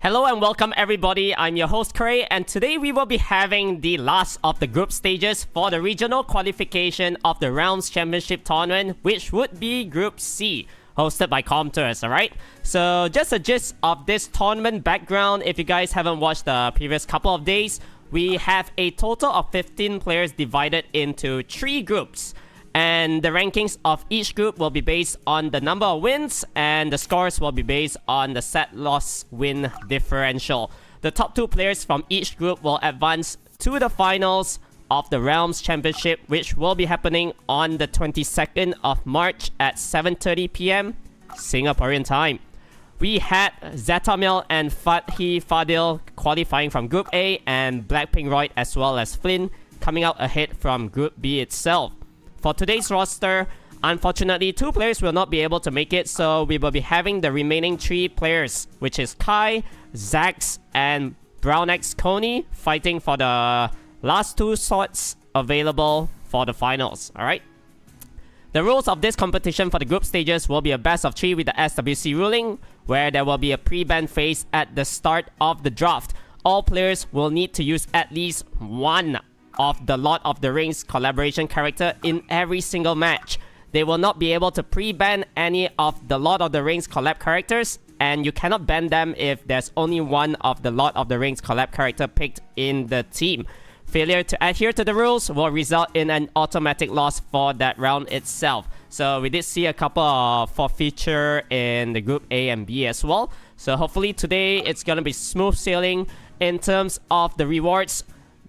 Hello and welcome everybody, I'm your host Cray, and today we will be having the last of the group stages for the regional qualification of the Realms Championship Tournament, which would be Group C, hosted by Comtours, alright? So just a gist of this tournament background, if you guys haven't watched the previous couple of days, we have a total of 15 players divided into 3 groups. And the rankings of each group will be based on the number of wins, and the scores will be based on the set-loss-win differential. The top 2 players from each group will advance to the finals of the Realms Championship, which will be happening on the 22nd of March at 7:30 PM Singaporean time. We had Zetamil and Fathi Fadil qualifying from Group A, and Blackpink Royd as well as Flynn coming out ahead from Group B itself. For today's roster, unfortunately, 2 players will not be able to make it, so we will be having the remaining 3 players, which is Kai, Zax, and Brown X Coney, fighting for the last 2 slots available for the finals, alright? The rules of this competition for the group stages will be a best of 3 with the SWC ruling, where there will be a pre-ban phase at the start of the draft. All players will need to use at least one of the Lord of the Rings collaboration character in every single match. They will not be able to pre-ban any of the Lord of the Rings collab characters, and you cannot ban them if there's only one of the Lord of the Rings collab character picked in the team. Failure to adhere to the rules will result in an automatic loss for that round itself. So we did see a couple of forfeiture in the group A and B as well. So hopefully today it's gonna be smooth sailing in terms of the rewards.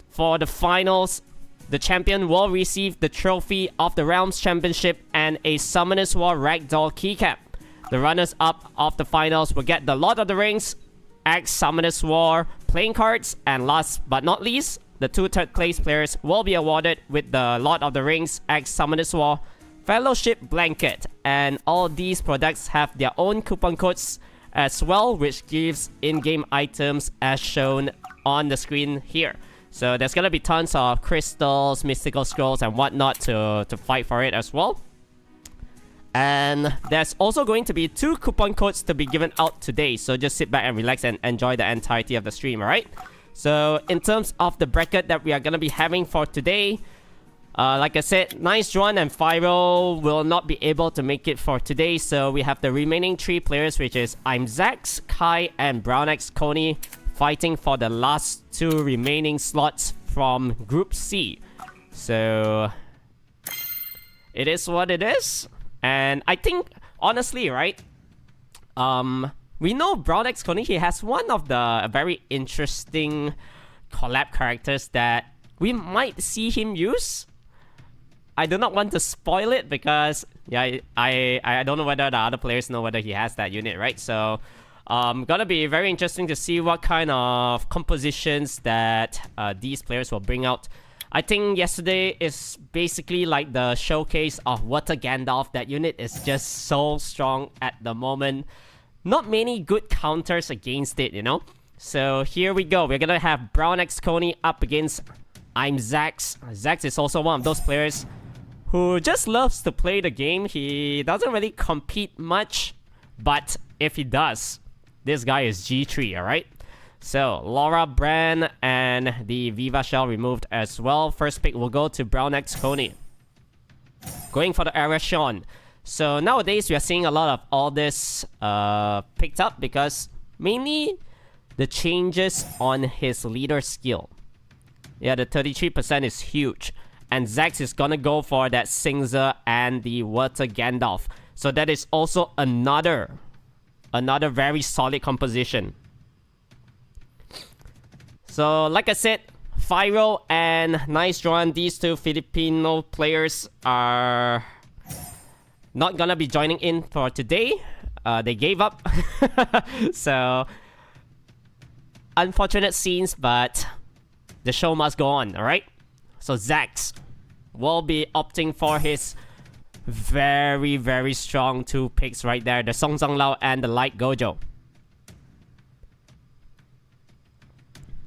For the finals, the champion will receive the trophy of the Realms Championship and a Summonerswar Ragdoll keycap. The runners-up of the finals will get the Lord of the Rings X Summonerswar playing cards, and last but not least, the 2 third-place players will be awarded with the Lord of the Rings X Summonerswar Fellowship Blanket. And all these products have their own coupon codes as well, which gives in-game items as shown on the screen here. So there's gonna be tons of crystals, mystical scrolls, and whatnot to fight for it as well. And there's also going to be 2 coupon codes to be given out today. So just sit back and relax and enjoy the entirety of the stream, alright? So in terms of the bracket that we are gonna be having for today, like I said, Nice Juan and Fyro will not be able to make it for today. So we have the remaining 3 players, which is I'm Zax, Kai, and Brown X Coney, fighting for the last 2 remaining slots from Group C. So it is what it is. And I think, honestly, right? We know Brown X Coney, he has one of the very interesting collab characters that we might see him use. I do not want to spoil it because yeah, I don't know whether the other players know whether he has that unit, right? So gonna be very interesting to see what kind of compositions that these players will bring out. I think yesterday is basically like the showcase of Water Gandalf. That unit is just so strong at the moment. Not many good counters against it, you know? So here we go. We're gonna have Brown X Coney up against I'm Zax. Zax is also one of those players who just loves to play the game. He doesn't really compete much, but if he does, this guy is G3, alright? So, Laura Brand and the Viva Shell removed as well. First pick will go to Brown X Coney. Going for the Arashon. So, nowadays, we are seeing a lot of all this picked up because mainly the changes on his leader skill. Yeah, the 33% is huge. And Zax is gonna go for that Singza and the Water Gandalf. So, that is also another very solid composition. So, like I said, Fyro and Nice Juan, these 2 Filipino players are not gonna be joining in for today. They gave up. So, unfortunate scenes, but the show must go on, alright? So, Zax will be opting for his very, very strong 2 picks right there. The Song Zhang Lao and the Light Gojo.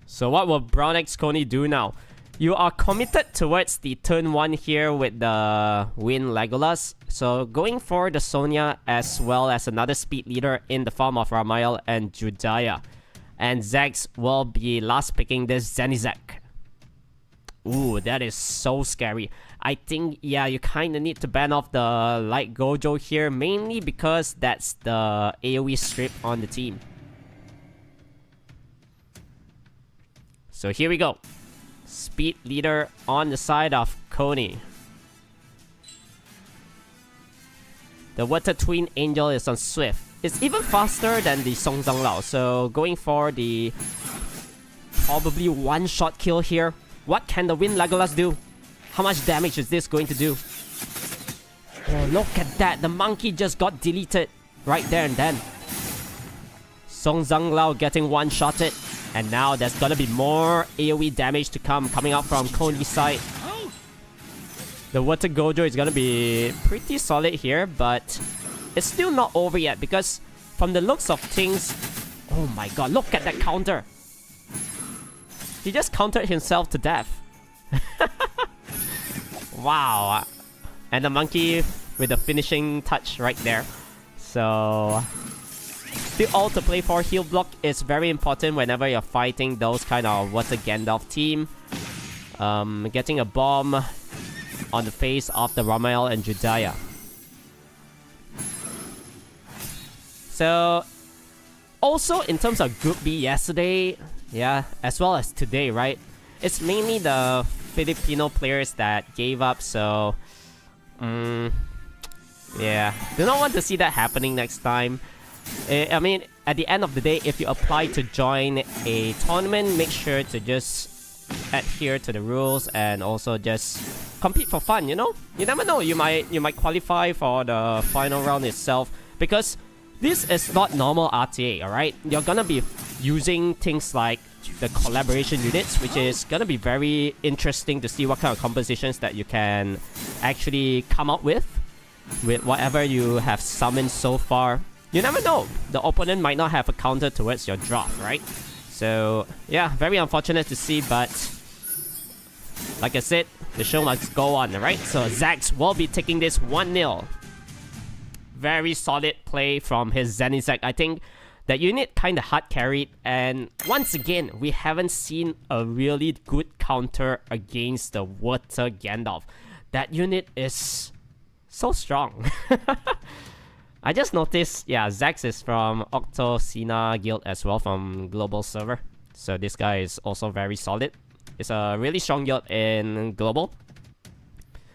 So what will Brown X Coney do now? You are committed towards the turn 1 here with the Win Legolas. So going for the Sonya as well as another speed leader in the form of Ramael and Judaya. And Zax will be last picking this Zenizek. Ooh, that is so scary. I think, yeah, you kind of need to ban off the Light Gojo here, mainly because that's the AoE strip on the team. So here we go. Speed leader on the side of Coney. The Water Twin Angel is on Swift. It's even faster than the Song Zhanglao, so going for the probably one-shot kill here. What can the Wind Legolas do? How much damage is this going to do? Oh, look at that. The monkey just got deleted right there and then. Song Zhanglao getting one-shotted. And now there's gonna be more AoE damage to come coming out from Coney's side. The Water Gojo is gonna be pretty solid here, but it's still not over yet because from the looks of things... Oh my god, look at that counter. He just countered himself to death. Wow. And the monkey with the finishing touch right there. So... still all to play for. Heal block is very important whenever you're fighting those kind of Water Gandalf team. Getting a bomb on the face of the Ramael and Judaya. So... also, in terms of Group B yesterday, yeah, as well as today, right? It's mainly the Filipino players that gave up, so... yeah, do not want to see that happening next time. I mean, at the end of the day, if you apply to join a tournament, make sure to just adhere to the rules and also just compete for fun, you know? You never know, you might qualify for the final round itself, because this is not normal RTA, alright? You're gonna be using things like the collaboration units, which is gonna be very interesting to see what kind of compositions that you can actually come up with whatever you have summoned so far. You never know, the opponent might not have a counter towards your draft, right? So, yeah, very unfortunate to see, but like I said, the show must go on, right? So Zax will be taking this 1-0. Very solid play from his Zenizek. I think that unit kind of hard carried, and once again, we haven't seen a really good counter against the Water Gandalf. That unit is so strong. I just noticed, yeah, Zax is from Octo Sina Guild as well, from Global Server. So this guy is also very solid. It's a really strong guild in Global.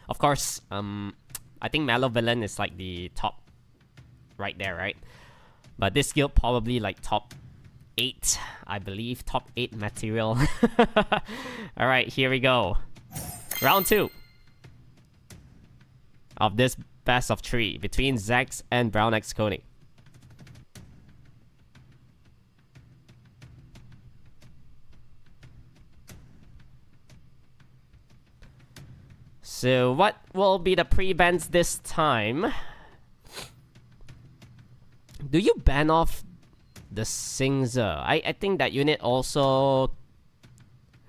Of course, I think Malevolent is like the top right there, right? But this guild probably like top 8, I believe. Top 8 material. Alright, here we go. Round 2 of this best of 3 between Zax and Brown X Coney. So what will be the pre-bans this time? Do you ban off the Singza? I think that unit also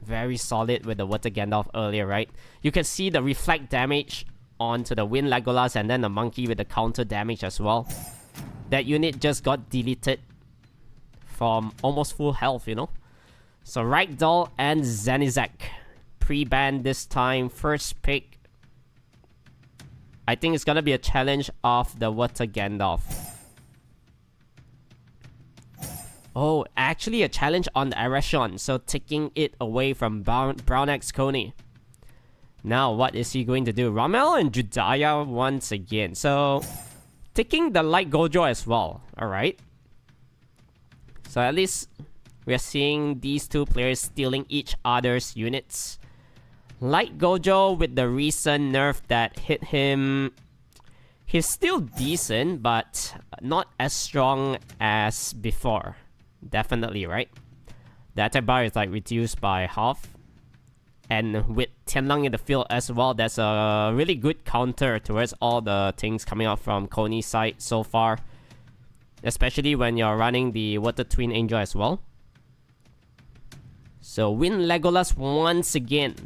very solid with the Water Gandalf earlier, right? You can see the reflect damage onto the Wind Legolas and then the monkey with the counter damage as well. That unit just got deleted from almost full health, you know? So Ragdoll and Zenizek. Pre-ban this time. First pick. I think it's gonna be a challenge of the Water Gandalf. Oh, actually a challenge on the Arashon. So taking it away from Brown X Coney. Now, what is he going to do? Ramel and Judaya once again. So, taking the Light Gojo as well. Alright. So, at least we are seeing these two players stealing each other's units. Light Gojo with the recent nerf that hit him. He's still decent, but not as strong as before. Definitely, right? The attack bar is like reduced by half. And with Tianlang in the field as well, that's a really good counter towards all the things coming out from Coney's side so far. Especially when you're running the Water Twin Angel as well. So Wind Legolas once again.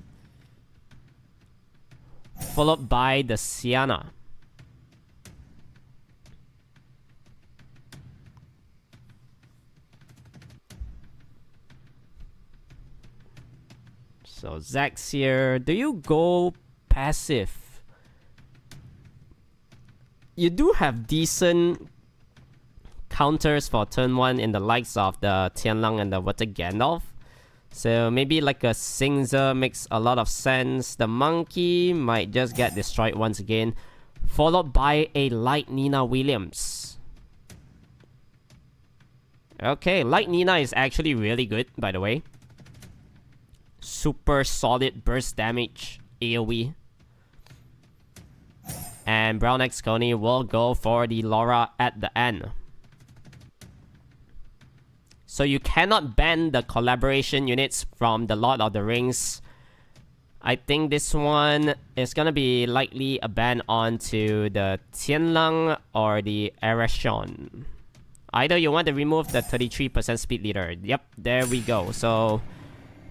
Followed by the Sienna. So Zax here. Do you go passive? You do have decent counters for turn 1 in the likes of the Tianlang and the Water Gandalf. So maybe like a Singza makes a lot of sense. The monkey might just get destroyed once again, followed by a light Nina Williams. Okay, light Nina is actually really good, by the way. Super solid burst damage AoE. And Brown X Coney will go for the Laura at the end. So you cannot ban the collaboration units from the Lord of the Rings. I think this one is gonna be likely a ban onto the Tianlang or the Ereshon. Either you want to remove the 33% speed leader. Yep, there we go. So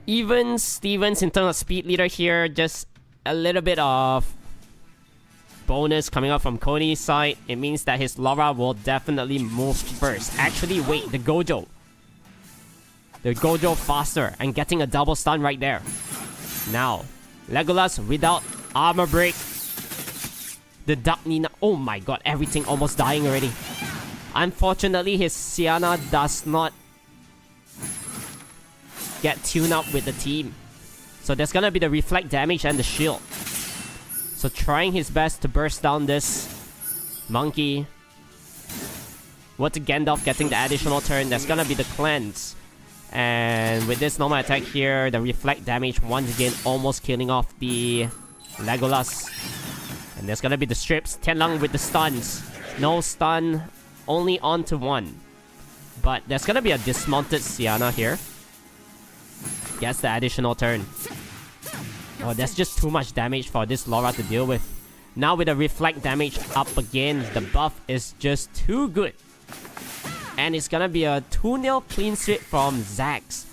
even Stevens in terms of speed leader here, just a little bit of bonus coming up from Coney's side. It means that his Laura will definitely move first. Actually, wait, the Gojo. The Gojo faster and getting a double stun right there. Now, Legolas without armor break. The Dark Nina. Oh my god, everything almost dying already. Unfortunately, his Sienna does not get tuned up with the team. So there's gonna be the reflect damage and the shield. So trying his best to burst down this monkey. What's Gandalf getting the additional turn? That's gonna be the cleanse. And with this normal attack here, the reflect damage once again almost killing off the Legolas. And there's gonna be the strips. Tianlang with the stuns. No stun, only on to 1. But there's gonna be a dismounted Sienna here. Gets the additional turn. Oh, that's just too much damage for this Laura to deal with. Now with the reflect damage up again, the buff is just too good. And it's gonna be a 2-0 clean sweep from Zax.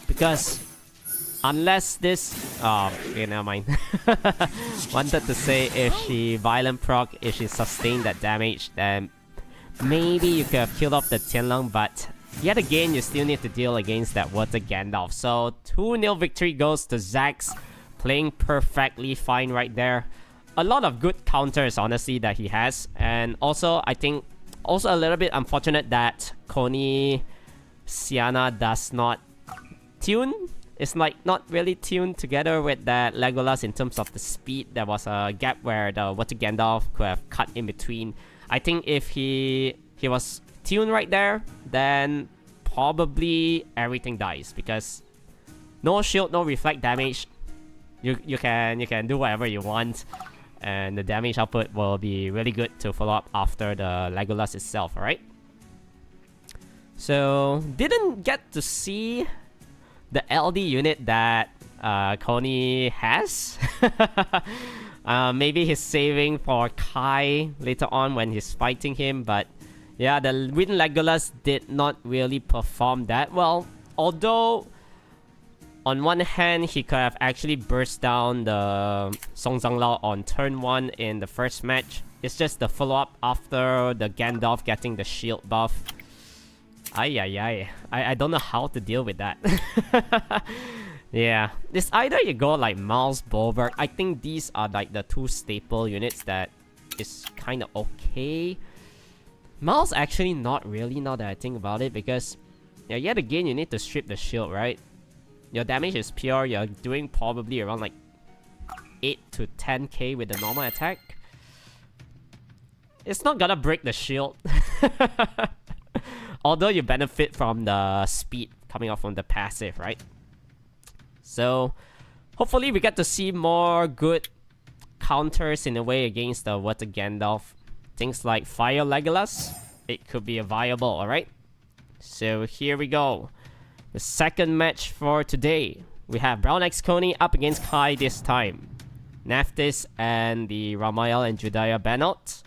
Because unless this... Oh, okay, never mind. Wanted to say if she violent proc, if she sustained that damage, then maybe you could have killed off the Tianlang, but yet again, you still need to deal against that Water Gandalf. So 2-0 victory goes to Zax, playing perfectly fine right there. A lot of good counters, honestly, that he has. And also, I think... Also a little bit unfortunate that Coney Sienna does not tune. It's like not really tuned together with that Legolas in terms of the speed. There was a gap where the Water Gandalf could have cut in between. I think if he was tuned right there, then probably everything dies because no shield, no reflect damage. You can do whatever you want. And the damage output will be really good to follow up after the Legolas itself, alright? So, didn't get to see the LD unit that Coney has. Maybe he's saving for Kai later on when he's fighting him, but yeah, the Win Legolas did not really perform that well. Although, on one hand, he could have actually burst down the Song Zhanglao on turn 1 in the first match. It's just the follow-up after the Gandalf getting the shield buff. I don't know how to deal with that. Yeah, it's either you go like Miles, Bulwark. I think these are like the 2 staple units that is kind of okay. Miles actually not really now that I think about it, because yeah, yet again you need to strip the shield, right? Your damage is pure, you're doing probably around like 8 to 10k with the normal attack. It's not gonna break the shield. Although you benefit from the speed coming off from the passive, right? So, hopefully we get to see more good counters in a way against the Water Gandalf. Things like Fire Legolas, it could be a viable, alright? So here we go. The second match for today. We have Brown X Coney up against Kai this time. Naftis and the Ramael and Judaya Banot.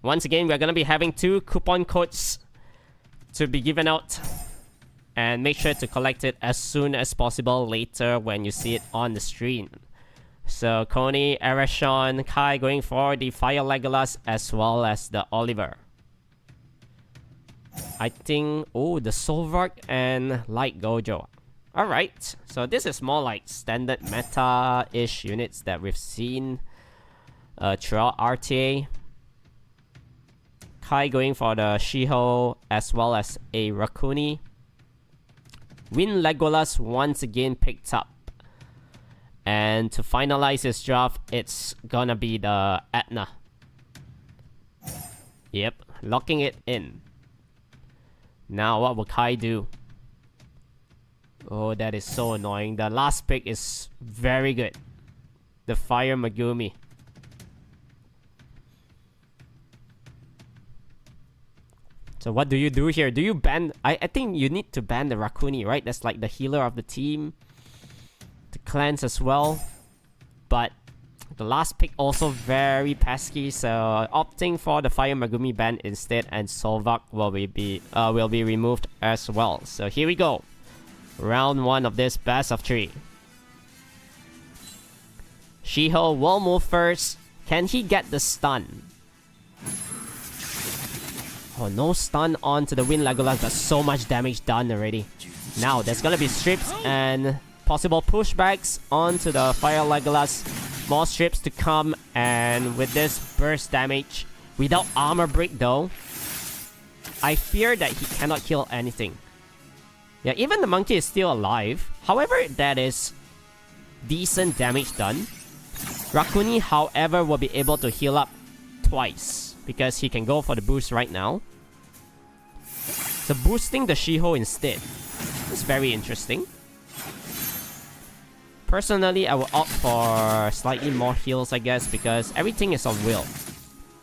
Once again, we're going to be having 2 coupon codes to be given out. And make sure to collect it as soon as possible later when you see it on the stream. So Coney, Ereshon, Kai going for the Fire Legolas as well as the Oliver. I think... Oh, the Solvark and Light Gojo. Alright, so this is more like standard meta-ish units that we've seen throughout RTA. Kai going for the Shiho as well as a Rakuni. Wind Legolas once again picked up. And to finalize his draft, it's gonna be the Etna. Yep, locking it in. Now what will Kai do? Oh, that is so annoying. The last pick is very good. The Fire Megumi. So what do you do here? Do you ban... I think you need to ban the Rakuni, right? That's like the healer of the team. The cleanse as well. But the last pick also very pesky. So opting for the Fire Megumi ban instead. And Solvark will be removed as well. So here we go. Round 1 of this best of 3. Shiho will move first. Can he get the stun? Oh, no stun onto the Wind Legolas, but so much damage done already. Now, there's gonna be strips and possible pushbacks onto the Fire Legolas. More strips to come, and with this burst damage, without armor break though, I fear that he cannot kill anything. Yeah, even the monkey is still alive. However, that is decent damage done. Rakuni, however, will be able to heal up twice because he can go for the boost right now. So boosting the Shiho instead is very interesting. Personally, I will opt for slightly more heals, I guess, because everything is on will.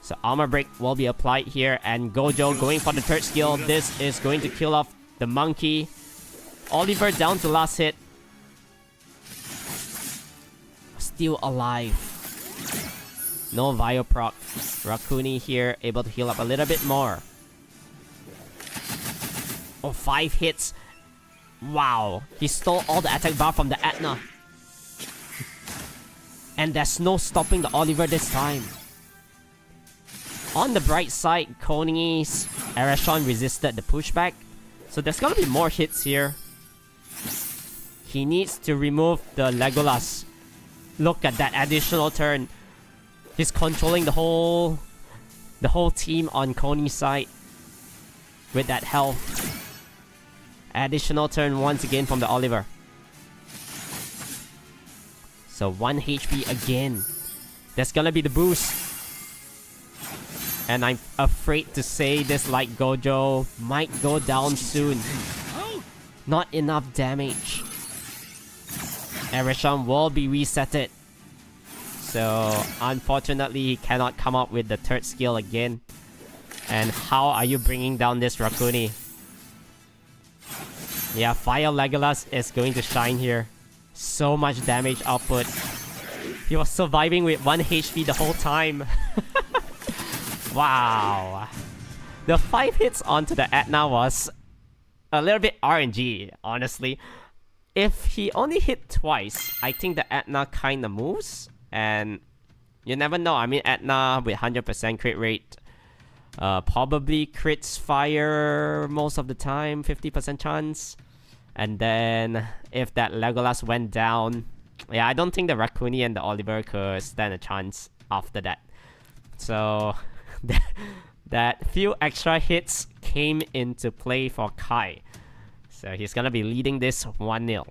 So armor break will be applied here, and Gojo going for the third skill. This is going to kill off the monkey. Oliver down to last hit. Still alive. No Vioproc. Rakuni here able to heal up a little bit more. Oh, 5 hits. Wow. He stole all the attack bar from the Etna. And there's no stopping the Oliver this time. On the bright side, Koni's Arashon resisted the pushback. So there's gonna be more hits here. He needs to remove the Legolas. Look at that additional turn. He's controlling the whole team on Koni's side with that health. Additional turn once again from the Oliver. So 1 HP again. That's gonna be the boost. And I'm afraid to say this Light Gojo might go down soon. Not enough damage. Arashon will be resetted. So unfortunately he cannot come up with the third skill again. And how are you bringing down this Rakuni? Yeah, Fire Legolas is going to shine here. So much damage output. He was surviving with 1 HP the whole time. Wow. The 5 hits onto the Etna was a little bit RNG, honestly. If he only hit twice, I think the Etna kinda moves. And you never know. I mean, Etna with 100% crit rate probably crits fire most of the time, 50% chance. And then if that Legolas went down, yeah, I don't think the Rakuni and the Oliver could stand a chance after that. So that few extra hits came into play for Kai. So he's gonna be leading this 1-0.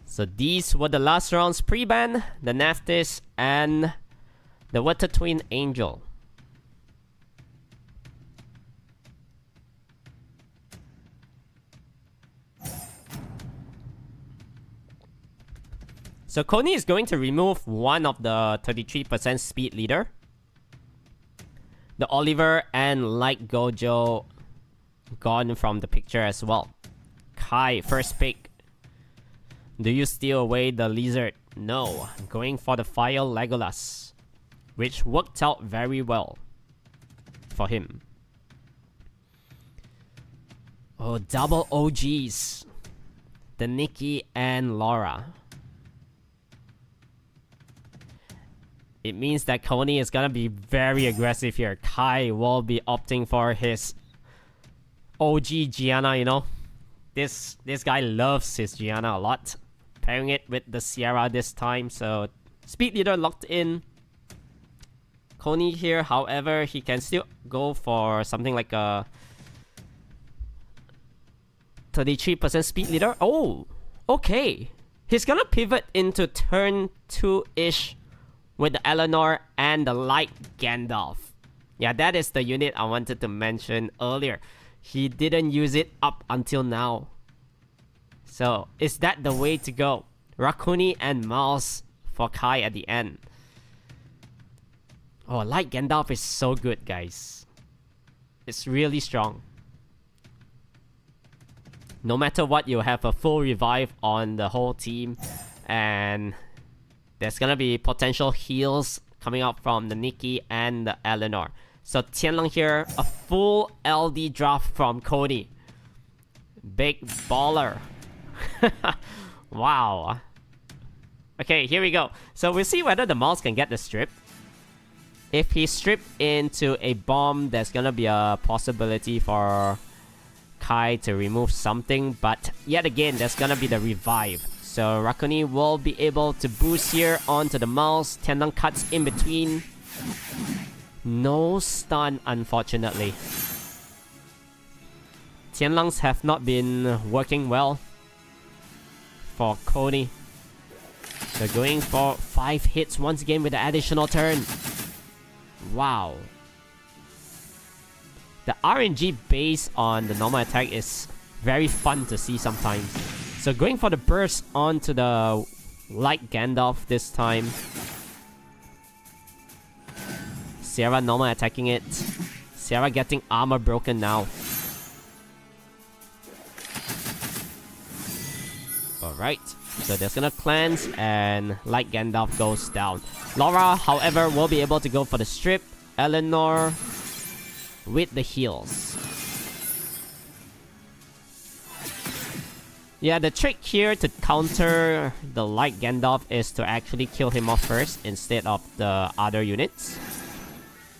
So these were the last rounds pre-ban, the Naftis, and the Water Twin Angel. So Koni is going to remove one of the 33% speed leader. The Oliver and Light Gojo gone from the picture as well. Kai, first pick. Do you steal away the lizard? No. Going for the Fire Legolas, which worked out very well for him. Oh, double OGs. The Nikki and Laura. it means that Coney is gonna be very aggressive here. Kai will be opting for his OG Gianna, you know. This guy loves his Gianna a lot. Pairing it with the Sierra this time, so Speed Leader locked in. Coney here, however, he can still go for something like a 33% Speed Leader. Oh, okay. He's gonna pivot into turn 2-ish with the Eleanor and the Light Gandalf. Yeah, that is the unit I wanted to mention earlier. He didn't use it up until now. So, is that the way to go? Rakuni and Mouse for Kai at the end. Oh, Light Gandalf is so good, guys. It's really strong. No matter what, you have a full revive on the whole team. And there's gonna be potential heals coming out from the Nikki and the Eleanor. So Tianlang here, a full LD draft from Cody. Big baller. Wow. Okay, here we go. So we'll see whether the mouse can get the strip. If he stripped into a bomb, there's gonna be a possibility for Kai to remove something. But yet again, there's gonna be the revive. So Rakuni will be able to boost here onto the mouse. Tianlang cuts in between. No stun, unfortunately. Tianlangs have not been working well for Coney. They're going for 5 hits once again with the additional turn. Wow. The RNG based on the normal attack is very fun to see sometimes. So going for the burst onto the Light Gandalf this time. Sierra normal attacking it. Sierra getting armor broken now. Alright, so there's gonna cleanse and Light Gandalf goes down. Laura, however, will be able to go for the strip. Eleanor with the heals. Yeah, the trick here to counter the Light Gandalf is to actually kill him off first instead of the other units.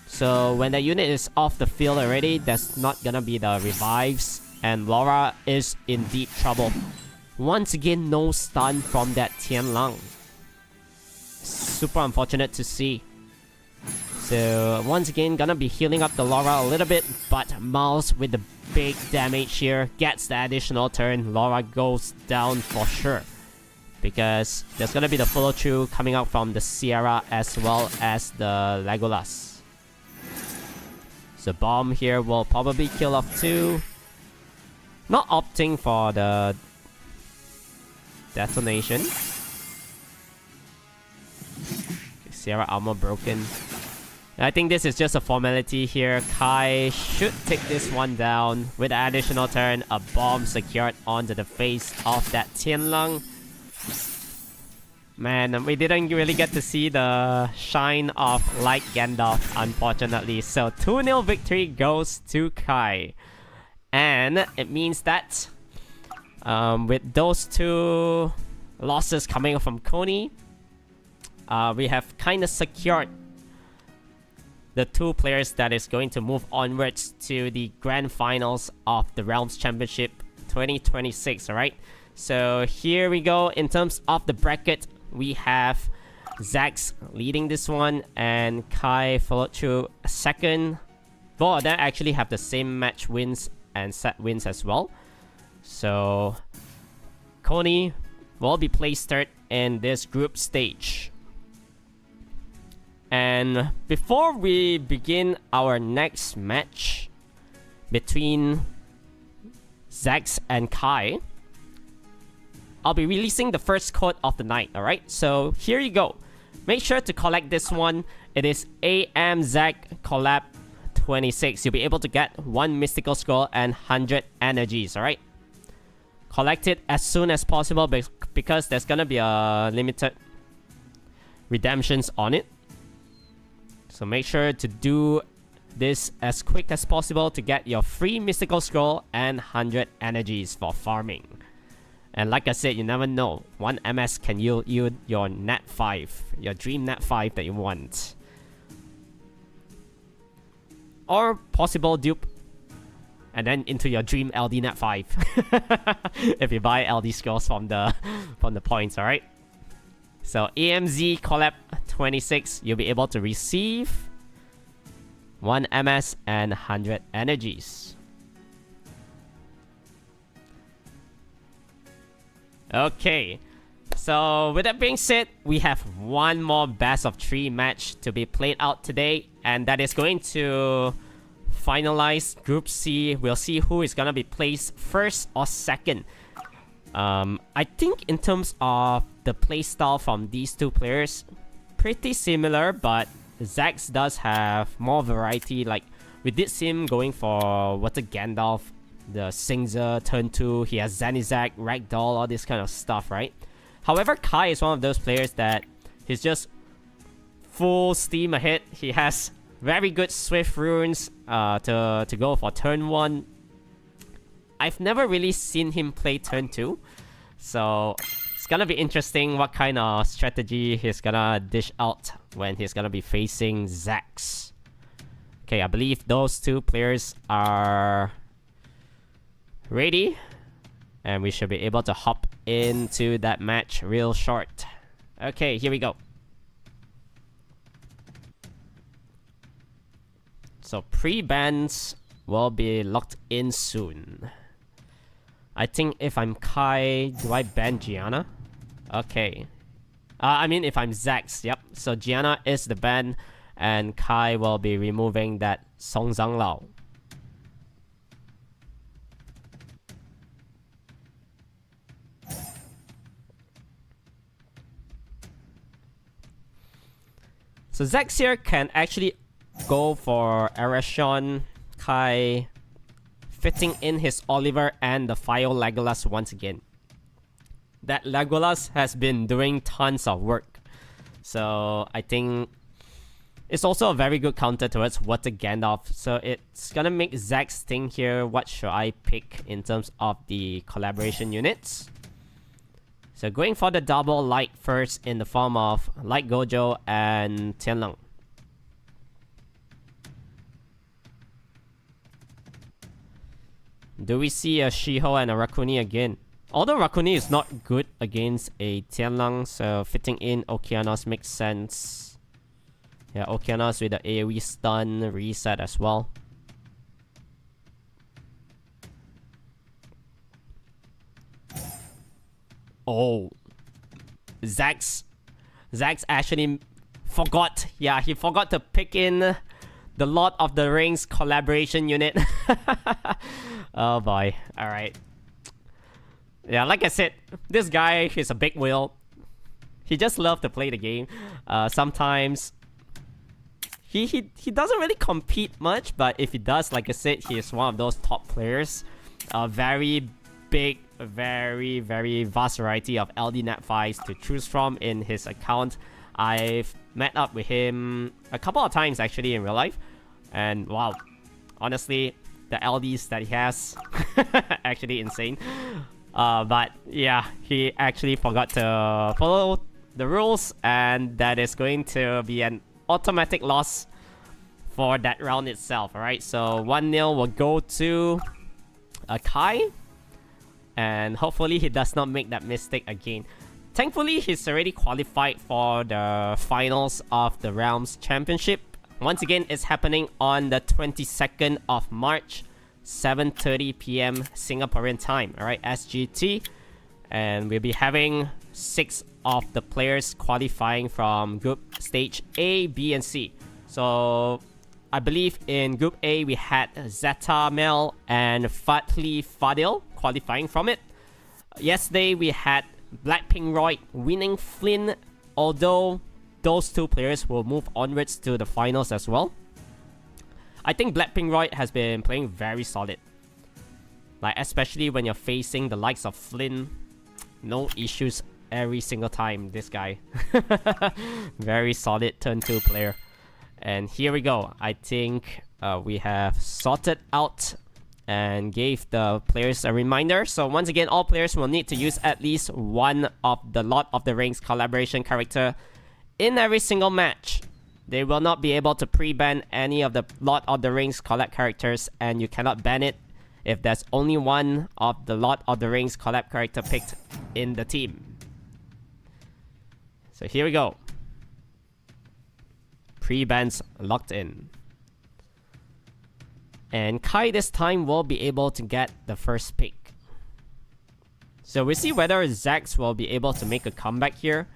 So when the unit is off the field already, there's not gonna be the revives, and Laura is in deep trouble. Once again, no stun from that Tianlang. Super unfortunate to see. So once again, gonna be healing up the Laura a little bit, but Mouse with the big damage here gets the additional turn. Laura goes down for sure, because there's gonna be the follow through coming out from the Sierra as well as the Legolas. The bomb here will probably kill off 2. Not opting for the detonation. Sierra armor broken. I think this is just a formality here. Kai should take this one down with an additional turn. A bomb secured onto the face of that Tianlang. Man, we didn't really get to see the shine of Light Gandalf, unfortunately. So 2-0 victory goes to Kai. And it means that with those 2 losses coming from Coney, we have kind of secured the 2 players that is going to move onwards to the grand finals of the Realms Championship 2026, alright? So here we go. In terms of the bracket, we have Zax leading this one and Kai followed through second. Both of them actually have the same match wins and set wins as well. So Coney will be placed third in this group stage. And before we begin our next match between Zax and Kai, I'll be releasing the first code of the night, alright? So here you go. Make sure to collect this one. It is AMZAC Collab 26. You'll be able to get 1 mystical scroll and 100 energies, alright? Collect it as soon as possible because there's gonna be a limited redemptions on it. So make sure to do this as quick as possible to get your free mystical scroll and 100 energies for farming. And like I said, you never know. 1 MS can yield you your Nat 5, your dream Nat 5 that you want. Or possible dupe. And then into your dream LD Nat 5. If you buy LD scrolls from the points, alright? So AMZ Collab 26, you'll be able to receive 1 MS and 100 energies. Okay, so with that being said, we have one more best of 3 match to be played out today, and that is going to finalize Group C. We'll see who is gonna be placed first or second. I think in terms of the playstyle from these two players, pretty similar, but Zax does have more variety. Like, we did see him going for Water Gandalf, the Singzer, turn 2, he has Zanizak, Ragdoll, all this kind of stuff, right? However, Kai is one of those players that he's just full steam ahead. He has very good Swift runes to go for turn 1. I've never really seen him play turn 2, so it's gonna be interesting what kind of strategy he's gonna dish out when he's gonna be facing Zax. Okay, I believe those two players are ready, and we should be able to hop into that match real short. Okay, here we go. So pre-bans will be locked in soon. I think if I'm Kai, do I ban Gianna? Okay. I mean if I'm Zax, yep. So Gianna is the ban, and Kai will be removing that Song Zhang Lao. So Zax here can actually go for Arashon, Kai, fitting in his Oliver and the Fire Legolas once again. That Legolas has been doing tons of work. So I think it's also a very good counter towards Water Gandalf. So it's gonna make Zax think here, what should I pick in terms of the collaboration units? So going for the double light first in the form of Light Gojo and Tianlang. Do we see a Shiho and a Rakuni again? Although Rakuni is not good against a Tianlang, so fitting in Okeanos makes sense. Yeah, Okeanos with the AoE stun reset as well. Oh, Zax actually forgot. Yeah, he forgot to pick in the Lord of the Rings collaboration unit. Oh boy. Alright. Yeah, like I said, this guy is a big wheel. He just loves to play the game. Sometimes he doesn't really compete much, but if he does, like I said, he is one of those top players. Very big, very vast variety of LD Nat 5s to choose from in his account. I've met up with him a couple of times actually in real life, and wow, honestly, the LDs that he has actually insane. But yeah, he actually forgot to follow the rules, and that is going to be an automatic loss for that round itself. Alright, so 1-0 will go to Kai, and hopefully he does not make that mistake again. Thankfully, he's already qualified for the finals of the Realms Championship. Once again, it's happening on the 22nd of March, 7:30 PM Singaporean time, alright, SGT. And we'll be having 6 of the players qualifying from Group Stage A, B, and C. So, I believe in Group A, we had Zeta Mel and Fatli Fadil qualifying from it. Yesterday, we had Blackpink Roy winning Flynn, although those two players will move onwards to the finals as well. I think Blackpink Roy has been playing very solid. Like, especially when you're facing the likes of Flynn. No issues every single time, this guy. Very solid turn 2 player. And here we go. I think we have sorted out and gave the players a reminder. So once again, all players will need to use at least one of the Lord of the Rings collaboration character in every single match. They will not be able to pre-ban any of the Lord of the Rings collab characters, and you cannot ban it if there's only one of the Lord of the Rings collab character picked in the team. So here we go. Pre-bans locked in. And Kai this time will be able to get the first pick. So we see whether Zax will be able to make a comeback here.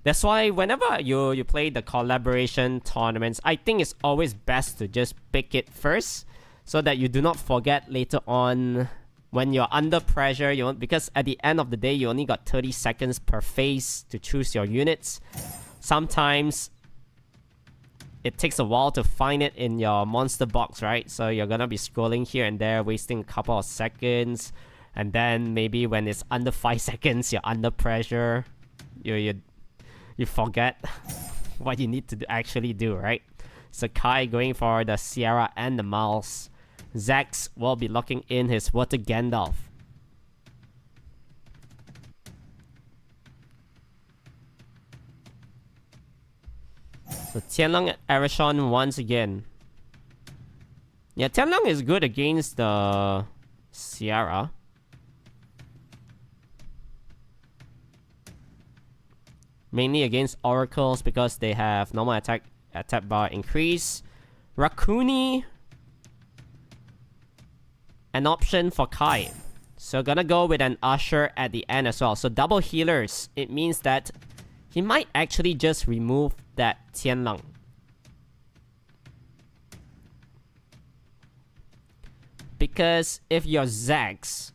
That's why whenever you play the collaboration tournaments, I think it's always best to just pick it first, so that you do not forget later on when you're under pressure. Because at the end of the day, you only got 30 seconds per phase to choose your units. Sometimes it takes a while to find it in your monster box, right? So you're gonna be scrolling here and there, wasting a couple of seconds, and then maybe when it's under 5 seconds, you're under pressure. You forget what you need to actually do, right? So Kai going for the Sierra and the Miles. Zax will be locking in his Water Gandalf. So Tianlang and Arashon once again. Yeah, Tianlang is good against the Sierra. Mainly against Oracles because they have normal attack bar increase. Rakuni, an option for Kai. So gonna go with an Usher at the end as well. So double healers. It means that he might actually just remove that Tianlang. Because if you're Zax,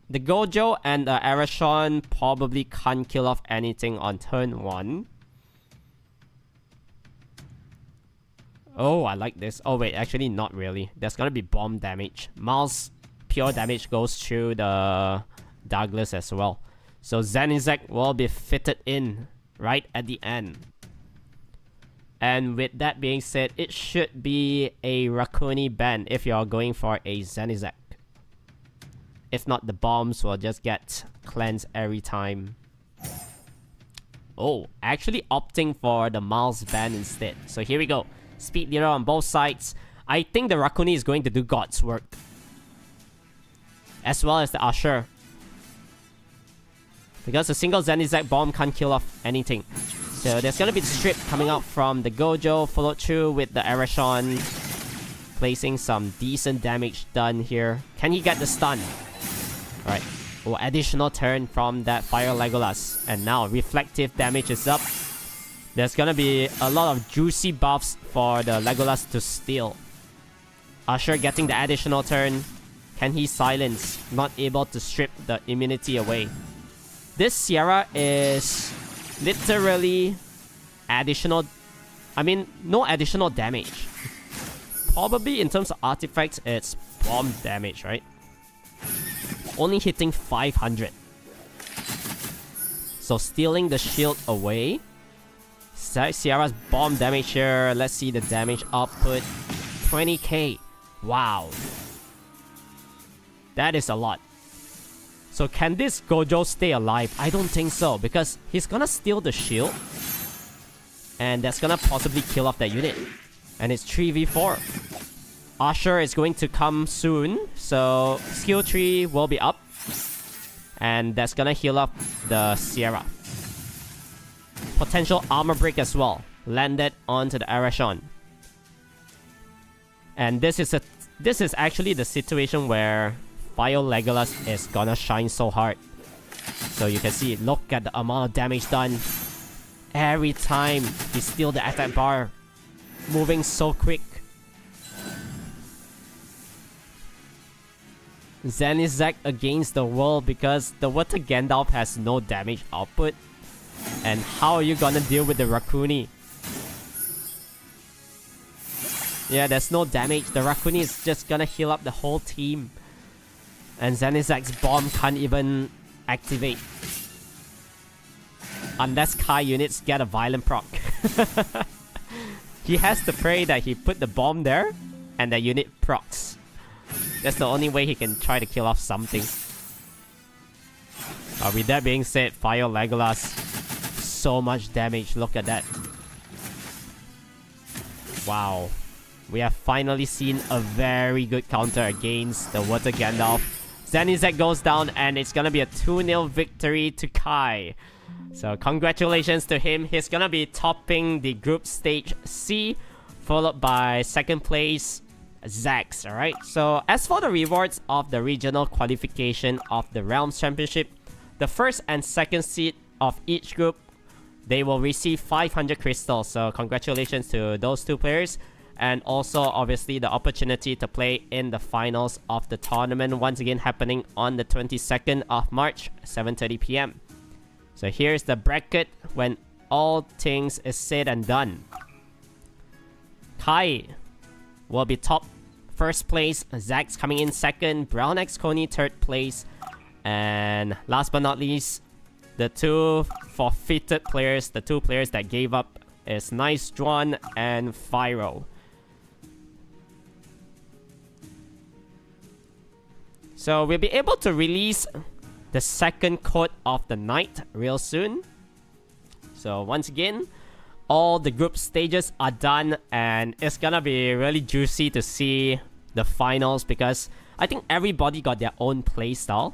the Gojo and the Arashon probably can't kill off anything on turn 1. Oh, I like this. Oh wait, actually not really. There's gonna be bomb damage. Miles pure damage goes through the Douglas as well. So Zanizek will be fitted in right at the end. And with that being said, it should be a Rakuni ban if you're going for a Zanizek. If not, the bombs will just get cleansed every time. Oh, actually opting for the Miles ban instead. So here we go. Speed leader on both sides. I think the Rakuni is going to do God's work. As well as the Usher. Because a single Zanizek bomb can't kill off anything. So there's gonna be the strip coming out from the Gojo, followed through with the Arashon. Placing some decent damage done here. Can he get the stun? Alright. Oh, additional turn from that Fire Legolas. And now reflective damage is up. There's gonna be a lot of juicy buffs for the Legolas to steal. Usher getting the additional turn. Can he silence? Not able to strip the immunity away. This Sierra is literally additional... I mean, no additional damage. Probably in terms of artifacts, it's bomb damage, right? Only hitting 500. So stealing the shield away. Sierra's bomb damage here. Let's see the damage output. 20k. Wow. That is a lot. So can this Gojo stay alive? I don't think so, because he's gonna steal the shield. And that's gonna possibly kill off that unit. And it's 3v4. Usher is going to come soon, so skill tree will be up. And that's gonna heal up the Sierra. Potential armor break as well. Landed onto the Arashon. And this is actually the situation where Fire Legolas is gonna shine so hard. So you can see, look at the amount of damage done. Every time he steals the attack bar. Moving so quick. Zanizek against the world because the Water Gandalf has no damage output. And how are you gonna deal with the Rakuni? Yeah, there's no damage. The Rakuni is just gonna heal up the whole team. And Zanizek's bomb can't even activate. Unless Kai units get a violent proc. He has to pray that he put the bomb there and the unit procs. That's the only way he can try to kill off something. With that being said, Fire Legolas. So much damage, look at that. Wow. We have finally seen a very good counter against the Water Gandalf. Zenizek goes down and it's gonna be a 2-0 victory to Kai. So congratulations to him. He's gonna be topping the group stage C, followed by second place Zax, alright? So as for the rewards of the regional qualification of the Realms Championship, the first and second seed of each group, they will receive 500 crystals. So congratulations to those two players. And also obviously the opportunity to play in the finals of the tournament, once again happening on the 22nd of March, 7:30 p.m. So here's the bracket when all things is said and done. Kai will be top first place, Zax coming in second, Brown X Coney third place, and last but not least, the two forfeited players, the two players that gave up, is Nice Drawn and Fyro. So we'll be able to release the second code of the night real soon. So once again, all the group stages are done, and it's gonna be really juicy to see the finals because I think everybody got their own playstyle.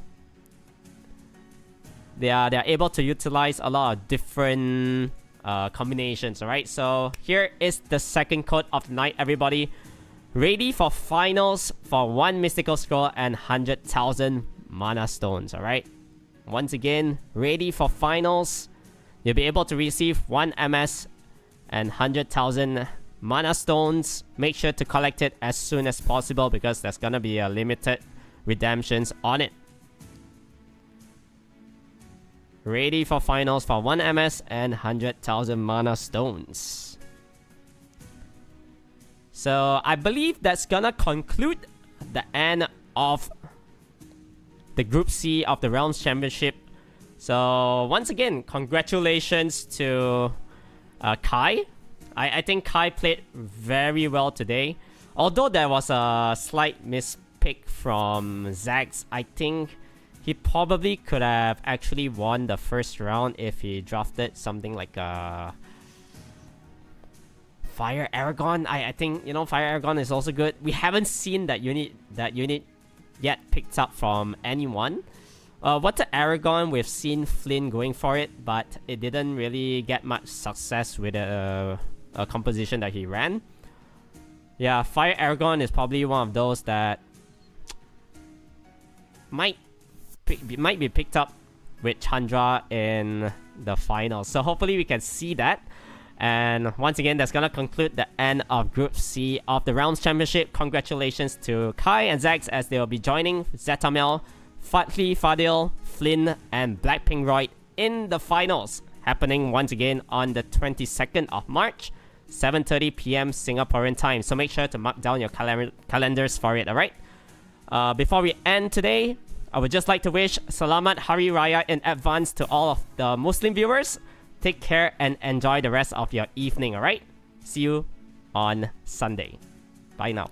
They're able to utilize a lot of different combinations, alright? So here is the second code of the night, everybody. Ready for finals for 1 mystical scroll and 100,000 mana stones, alright? Once again, ready for finals. You'll be able to receive 1 MS and 100,000 mana stones. Make sure to collect it as soon as possible because there's gonna be a limited redemptions on it. Ready for finals for 1 MS and 100,000 mana stones. So I believe that's gonna conclude the end of the Group C of the Realms Championship. So once again, congratulations to Kai. I think Kai played very well today. Although there was a slight mispick from Zax, I think he probably could have actually won the first round if he drafted something like a Fire Aragon. I think, you know, Fire Aragon is also good. We haven't seen that unit yet picked up from anyone. Water Aragon, we've seen Flynn going for it, but it didn't really get much success with a composition that he ran. Yeah, Fire Aragon is probably one of those that might be picked up with Chandra in the finals. So hopefully we can see that. And once again, that's gonna conclude the end of Group C of the Realms Championship. Congratulations to Kai and Zax as they will be joining Zetamel, Fadli Fadil, Flynn, and Blackpink Royd in the finals, happening once again on the 22nd of March, 7:30 p.m. Singaporean time. So make sure to mark down your calendars for it, alright? Before we end today, I would just like to wish Selamat Hari Raya in advance to all of the Muslim viewers. Take care and enjoy the rest of your evening, alright? See you on Sunday. Bye now.